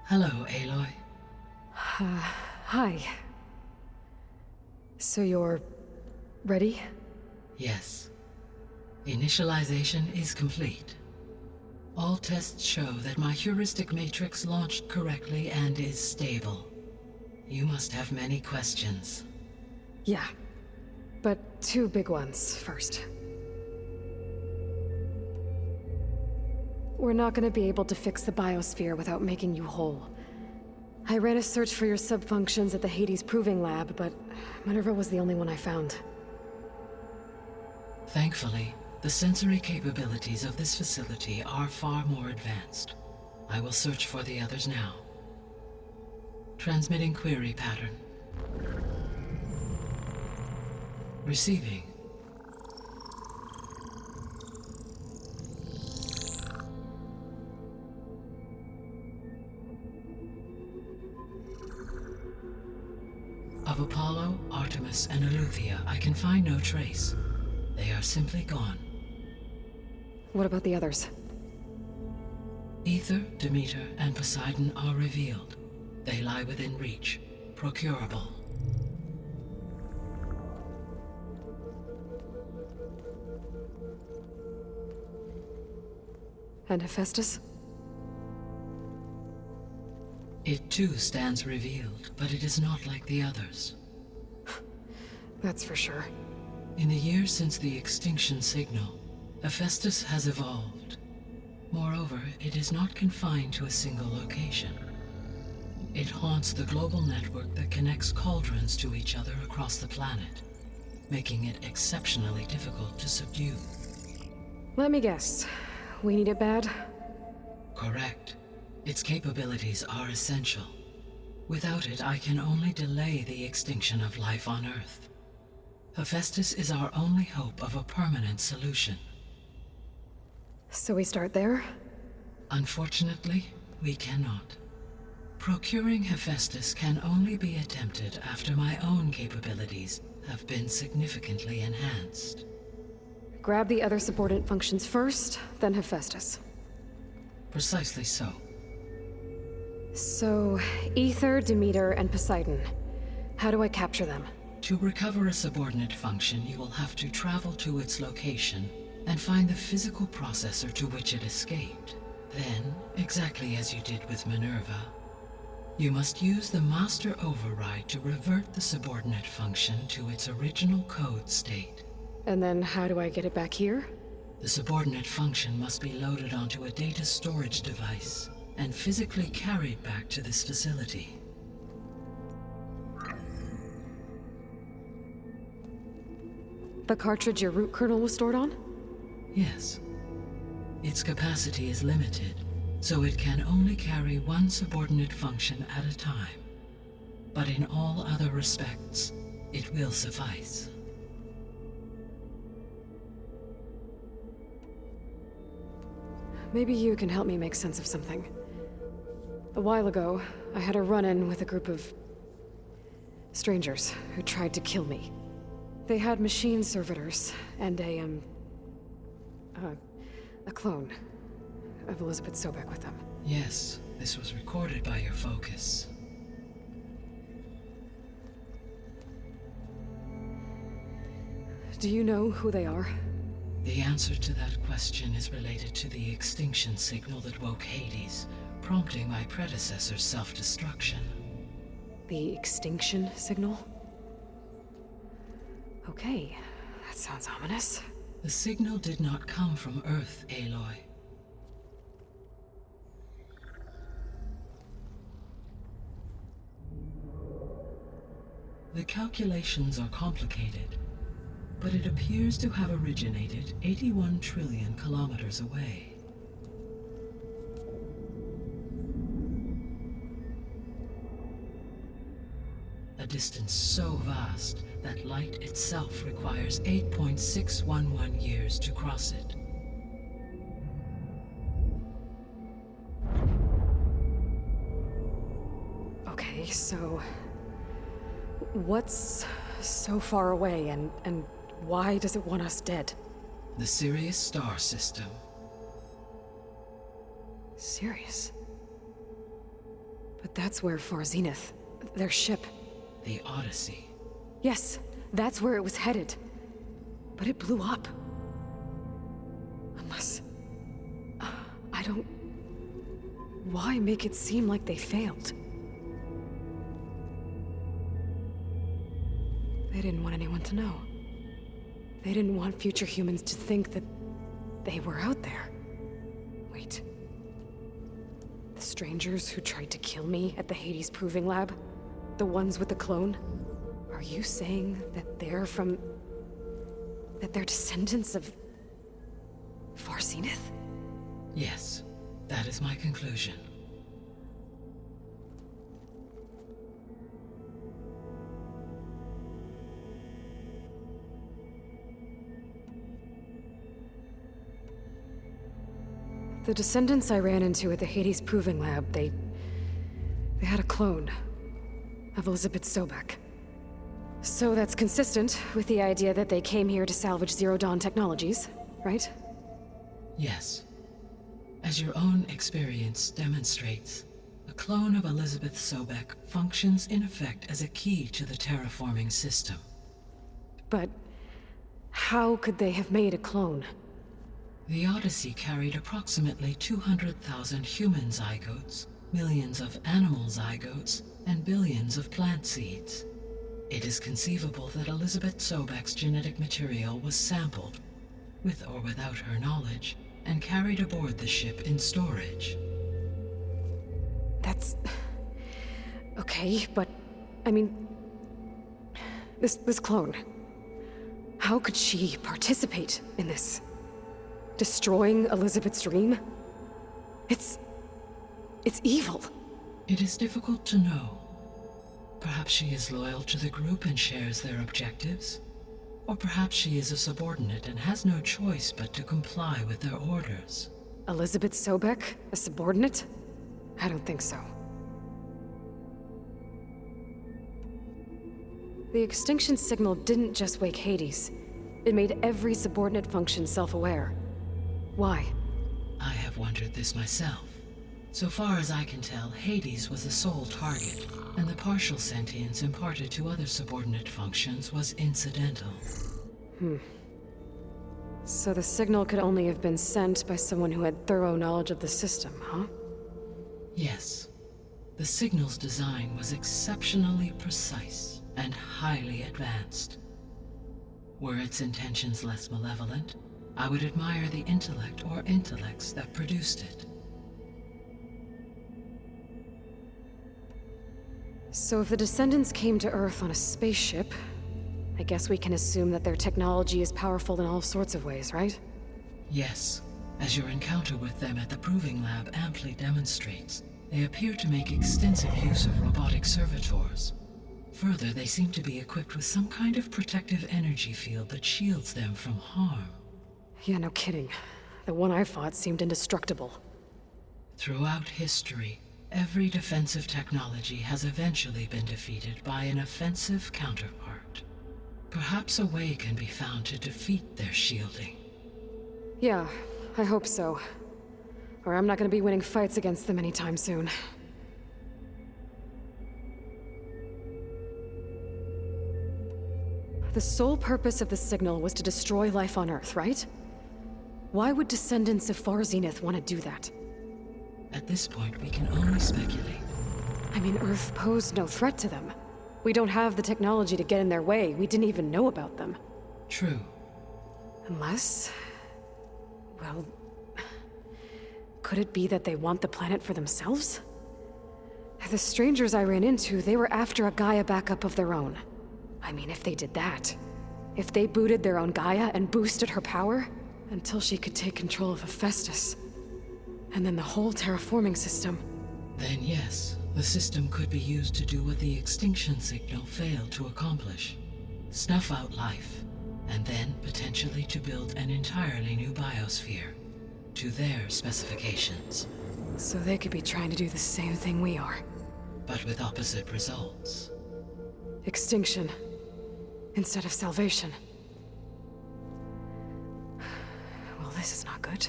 Hello, Aloy. Hi. So you're... ready? Yes. Initialization is complete. All tests show that my heuristic matrix launched correctly and is stable. You must have many questions. Yeah. But two big ones first. We're not gonna be able to fix the biosphere without making you whole. I ran a search for your subfunctions at the Hades Proving Lab, but Minerva was the only one I found. Thankfully, the sensory capabilities of this facility are far more advanced. I will search for the others now. Transmitting query pattern. Receiving. Of Apollo, Artemis, and Eleuthia, I can find no trace. They are simply gone. What about the others? Ether, Demeter, and Poseidon are revealed. They lie within reach, procurable. And Hephaestus? It too stands revealed, but it is not like the others. That's for sure. In the years since the extinction signal, Hephaestus has evolved. Moreover, it is not confined to a single location. It haunts the global network that connects cauldrons to each other across the planet, making it exceptionally difficult to subdue. Let me guess. We need it bad? Correct. Its capabilities are essential. Without it, I can only delay the extinction of life on Earth. Hephaestus is our only hope of a permanent solution. So we start there? Unfortunately, we cannot. Procuring Hephaestus can only be attempted after my own capabilities have been significantly enhanced. Grab the other subordinate functions first, then Hephaestus. Precisely so. So, Ether, Demeter, and Poseidon. How do I capture them? To recover a subordinate function, you will have to travel to its location and find the physical processor to which it escaped. Then, exactly as you did with Minerva, you must use the master override to revert the subordinate function to its original code state. And then how do I get it back here? The subordinate function must be loaded onto a data storage device and physically carried back to this facility. The cartridge your root kernel was stored on? Yes. Its capacity is limited, so it can only carry one subordinate function at a time. But in all other respects, it will suffice. Maybe you can help me make sense of something. A while ago, I had a run-in with a group of strangers who tried to kill me. They had machine servitors and a clone of Elizabeth Sobek with them. Yes, this was recorded by your focus. Do you know who they are? The answer to that question is related to the extinction signal that woke Hades, prompting my predecessor's self-destruction. The extinction signal? Okay, that sounds ominous. The signal did not come from Earth, Aloy. The calculations are complicated, but it appears to have originated 81 trillion kilometers away. A distance so vast that light itself requires 8.611 years to cross it. Okay, so... what's so far away, and why does it want us dead? The Sirius star system. Serious? That's where Far Zenith, their ship. The Odyssey. Yes, that's where it was headed. But it blew up. Unless... I don't... Why make it seem like they failed? They didn't want anyone to know. They didn't want future humans to think that they were out there. Wait. The strangers who tried to kill me at the Hades Proving Lab? The ones with the clone? Are you saying that they're from... that they're descendants of... Far Zenith? Yes, that is my conclusion. The descendants I ran into at the Hades Proving Lab, they had a clone of Elizabeth Sobek. So that's consistent with the idea that they came here to salvage Zero Dawn technologies, right? Yes. As your own experience demonstrates, a clone of Elizabeth Sobek functions in effect as a key to the terraforming system. But how could they have made a clone? The Odyssey carried approximately 200,000 human zygotes, millions of animal zygotes, and billions of plant seeds. It is conceivable that Elizabeth Sobek's genetic material was sampled, with or without her knowledge, and carried aboard the ship in storage. That's... okay, but... I mean... This clone... How could she participate in this? Destroying Elizabeth's dream? It's evil. It is difficult to know. Perhaps she is loyal to the group and shares their objectives. Or perhaps she is a subordinate and has no choice but to comply with their orders. Elizabeth Sobek? A subordinate? I don't think so. The extinction signal didn't just wake Hades. It made every subordinate function self-aware. Why? I have wondered this myself. So far as I can tell, Hades was the sole target, and the partial sentience imparted to other subordinate functions was incidental. So the signal could only have been sent by someone who had thorough knowledge of the system, huh? Yes. The signal's design was exceptionally precise and highly advanced. Were its intentions less malevolent, I would admire the intellect or intellects that produced it. So if the descendants came to Earth on a spaceship, I guess we can assume that their technology is powerful in all sorts of ways, right? Yes, as your encounter with them at the Proving Lab amply demonstrates, they appear to make extensive use of robotic servitors. Further, they seem to be equipped with some kind of protective energy field that shields them from harm. Yeah, no kidding. The one I fought seemed indestructible. Throughout history, every defensive technology has eventually been defeated by an offensive counterpart. Perhaps a way can be found to defeat their shielding. Yeah, I hope so. Or I'm not gonna be winning fights against them anytime soon. The sole purpose of the signal was to destroy life on Earth, right? Why would descendants of Far Zenith want to do that? At this point, we can only speculate. I mean, Earth posed no threat to them. We don't have the technology to get in their way. We didn't even know about them. True. Unless... well... could it be that they want the planet for themselves? The strangers I ran into, they were after a Gaia backup of their own. I mean, if they did that... if they booted their own Gaia and boosted her power... until she could take control of Hephaestus. And then the whole terraforming system. Then yes, the system could be used to do what the extinction signal failed to accomplish. Snuff out life, and then potentially to build an entirely new biosphere, to their specifications. So they could be trying to do the same thing we are. But with opposite results. Extinction. Instead of salvation. Well, this is not good.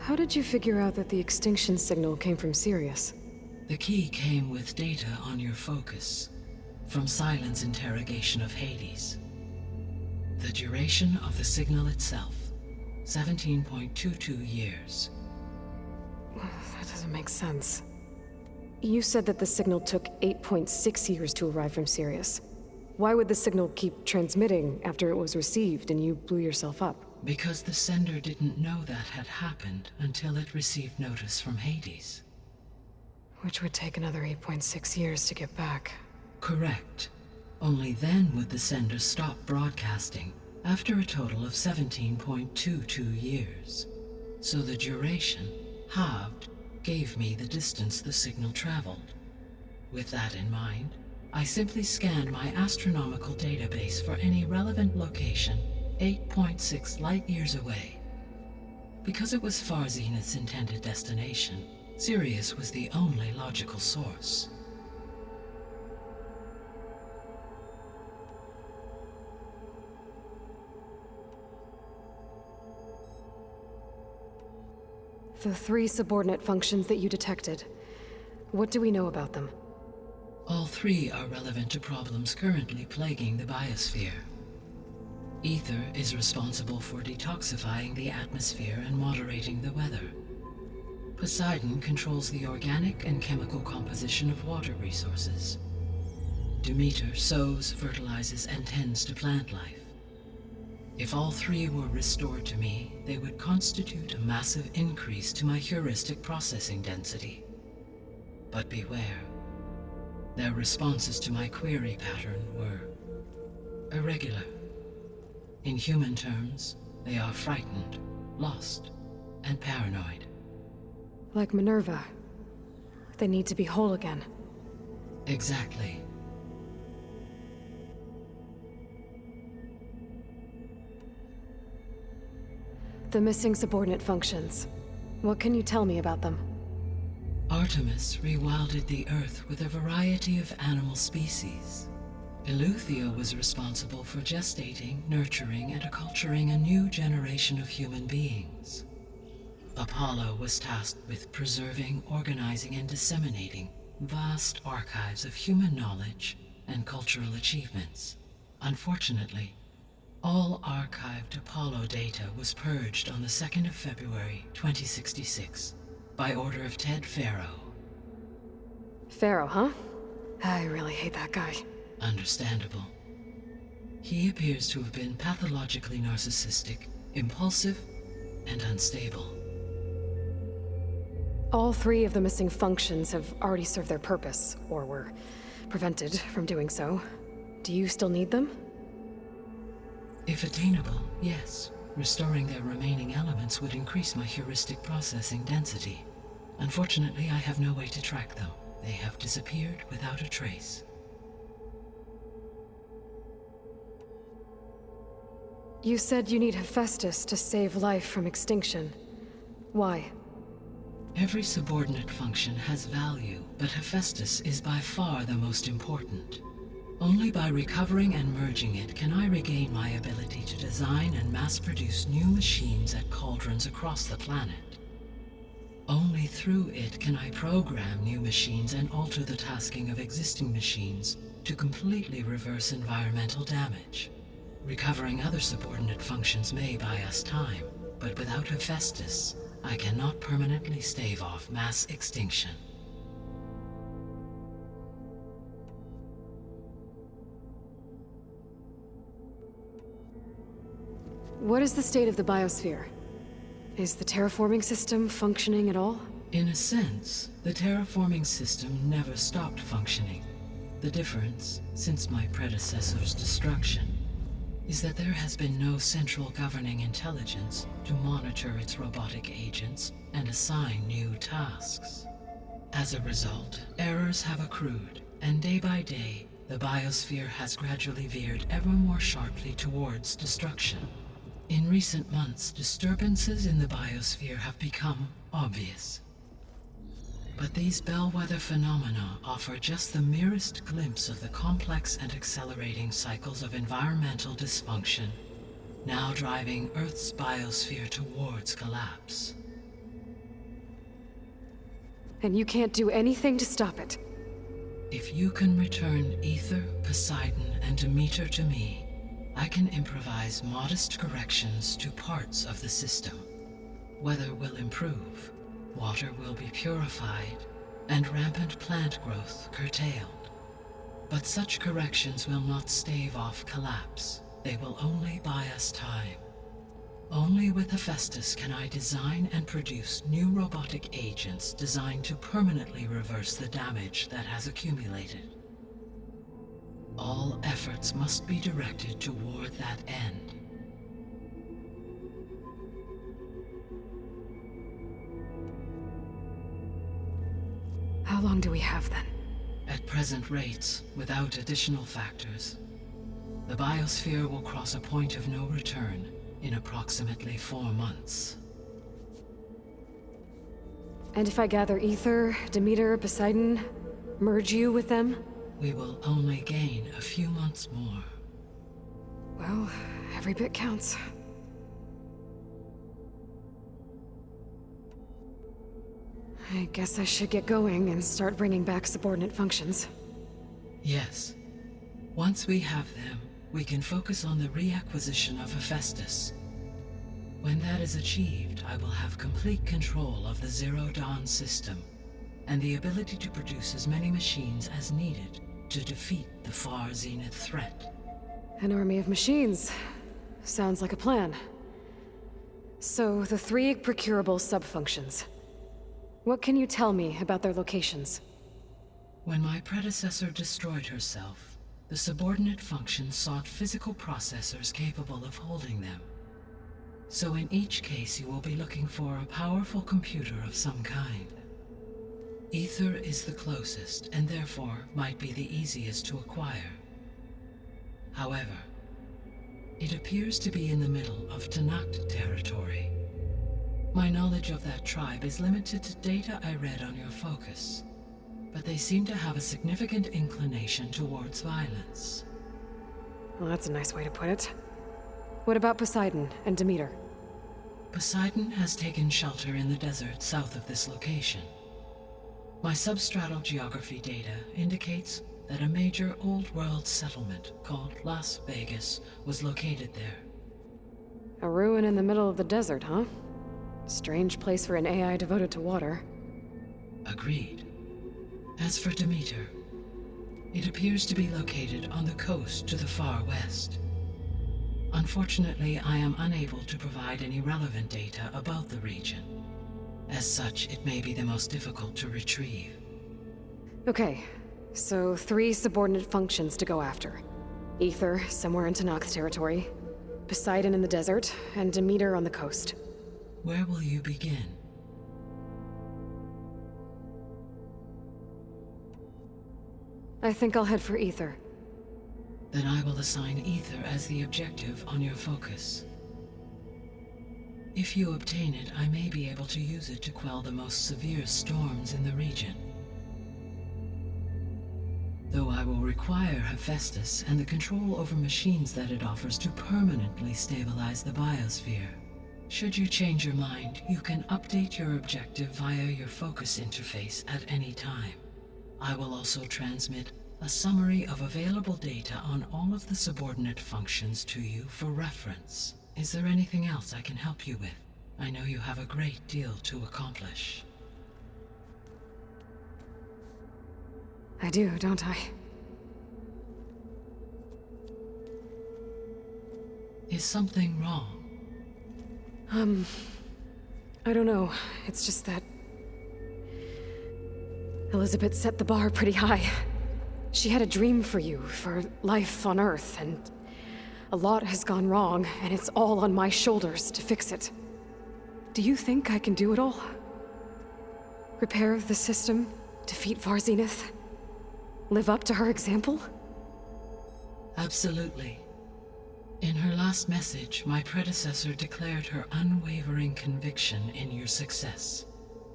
How did you figure out that the extinction signal came from Sirius? The key came with data on your focus, from Silent's interrogation of Hades. The duration of the signal itself, 17.22 years. That doesn't make sense. You said that the signal took 8.6 years to arrive from Sirius. Why would the signal keep transmitting after it was received and you blew yourself up? Because the sender didn't know that had happened until it received notice from Hades. Which would take another 8.6 years to get back. Correct. Only then would the sender stop broadcasting, after a total of 17.22 years. So the duration, halved, gave me the distance the signal traveled. With that in mind, I simply scanned my astronomical database for any relevant location 8.6 light-years away. Because it was far Zenith's intended destination, Sirius was the only logical source. The 3 subordinate functions that you detected, what do we know about them? All 3 are relevant to problems currently plaguing the biosphere. Ether is responsible for detoxifying the atmosphere and moderating the weather. Poseidon controls the organic and chemical composition of water resources. Demeter sows, fertilizes, and tends to plant life. If all 3 were restored to me, they would constitute a massive increase to my heuristic processing density. But beware. Their responses to my query pattern were irregular. In human terms, they are frightened, lost, and paranoid. Like Minerva. They need to be whole again. Exactly. The missing subordinate functions. What can you tell me about them? Artemis rewilded the Earth with a variety of animal species. Eleuthia was responsible for gestating, nurturing, and acculturating a new generation of human beings. Apollo was tasked with preserving, organizing, and disseminating vast archives of human knowledge and cultural achievements. Unfortunately, all archived Apollo data was purged on the 2nd of February, 2066, by order of Ted Faro. Pharaoh, huh? I really hate that guy. Understandable. He appears to have been pathologically narcissistic, impulsive, and unstable. All 3 of the missing functions have already served their purpose, or were prevented from doing so. Do you still need them? If attainable, yes. Restoring their remaining elements would increase my heuristic processing density. Unfortunately, I have no way to track them. They have disappeared without a trace. You said you need Hephaestus to save life from extinction. Why? Every subordinate function has value, but Hephaestus is by far the most important. Only by recovering and merging it can I regain my ability to design and mass-produce new machines at cauldrons across the planet. Only through it can I program new machines and alter the tasking of existing machines to completely reverse environmental damage. Recovering other subordinate functions may buy us time, but without Hephaestus, I cannot permanently stave off mass extinction. What is the state of the biosphere? Is the terraforming system functioning at all? In a sense, the terraforming system never stopped functioning. The difference, since my predecessor's destruction, is that there has been no central governing intelligence to monitor its robotic agents and assign new tasks. As a result, errors have accrued, and day by day, the biosphere has gradually veered ever more sharply towards destruction. In recent months, disturbances in the biosphere have become obvious. But these bellwether phenomena offer just the merest glimpse of the complex and accelerating cycles of environmental dysfunction, now driving Earth's biosphere towards collapse. And you can't do anything to stop it. If you can return Ether, Poseidon, and Demeter to me, I can improvise modest corrections to parts of the system. Weather will improve, water will be purified, and rampant plant growth curtailed. But such corrections will not stave off collapse. They will only buy us time. Only with Hephaestus can I design and produce new robotic agents designed to permanently reverse the damage that has accumulated. All efforts must be directed toward that end. How long do we have then? At present rates, without additional factors, the biosphere will cross a point of no return in approximately 4 months. And if I gather Ether, Demeter, Poseidon, merge you with them? We will only gain a few months more. Well, every bit counts. I guess I should get going and start bringing back subordinate functions. Yes. Once we have them, we can focus on the reacquisition of Hephaestus. When that is achieved, I will have complete control of the Zero Dawn system, and the ability to produce as many machines as needed to defeat the far zenith threat. An army of machines. Sounds like a plan. So, the 3 procurable sub-functions. What can you tell me about their locations? When my predecessor destroyed herself, the subordinate functions sought physical processors capable of holding them. So in each case you will be looking for a powerful computer of some kind. Ether is the closest, and therefore might be the easiest to acquire. However, it appears to be in the middle of Tanakh territory. My knowledge of that tribe is limited to data I read on your focus, but they seem to have a significant inclination towards violence. Well, that's a nice way to put it. What about Poseidon and Demeter? Poseidon has taken shelter in the desert south of this location. My substratal geography data indicates that a major old-world settlement called Las Vegas was located there. A ruin in the middle of the desert, huh? Strange place for an AI devoted to water. Agreed. As for Demeter, it appears to be located on the coast to the far west. Unfortunately, I am unable to provide any relevant data about the region. As such, it may be the most difficult to retrieve. Okay, so 3 subordinate functions to go after. Ether, somewhere in Tanakh territory, Poseidon in the desert, and Demeter on the coast. Where will you begin? I think I'll head for Ether. Then I will assign Ether as the objective on your focus. If you obtain it, I may be able to use it to quell the most severe storms in the region. Though I will require Hephaestus and the control over machines that it offers to permanently stabilize the biosphere. Should you change your mind, you can update your objective via your focus interface at any time. I will also transmit a summary of available data on all of the subordinate functions to you for reference. Is there anything else I can help you with? I know you have a great deal to accomplish. I do, don't I? Is something wrong? I don't know. It's just that Elizabeth set the bar pretty high. She had a dream for you, for life on Earth, and a lot has gone wrong, and it's all on my shoulders to fix it. Do you think I can do it all? Repair the system, defeat Varzenith, live up to her example? Absolutely. In her last message, my predecessor declared her unwavering conviction in your success.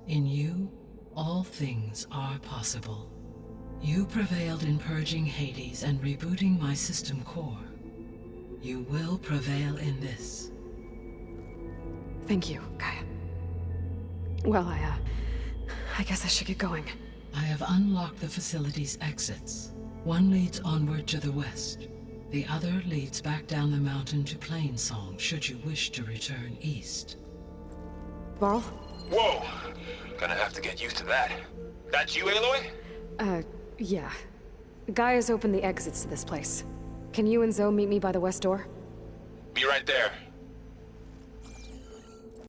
In you, all things are possible. You prevailed in purging Hades and rebooting my system core. You will prevail in this. Thank you, Gaia. Well, I I guess I should get going. I have unlocked the facility's exits. One leads onward to the west. The other leads back down the mountain to Plainsong, should you wish to return east. Varl? Whoa! Gonna have to get used to that. That's you, Aloy? Yeah. Gaya's opened the exits to this place. Can you and Zoe meet me by the west door? Be right there.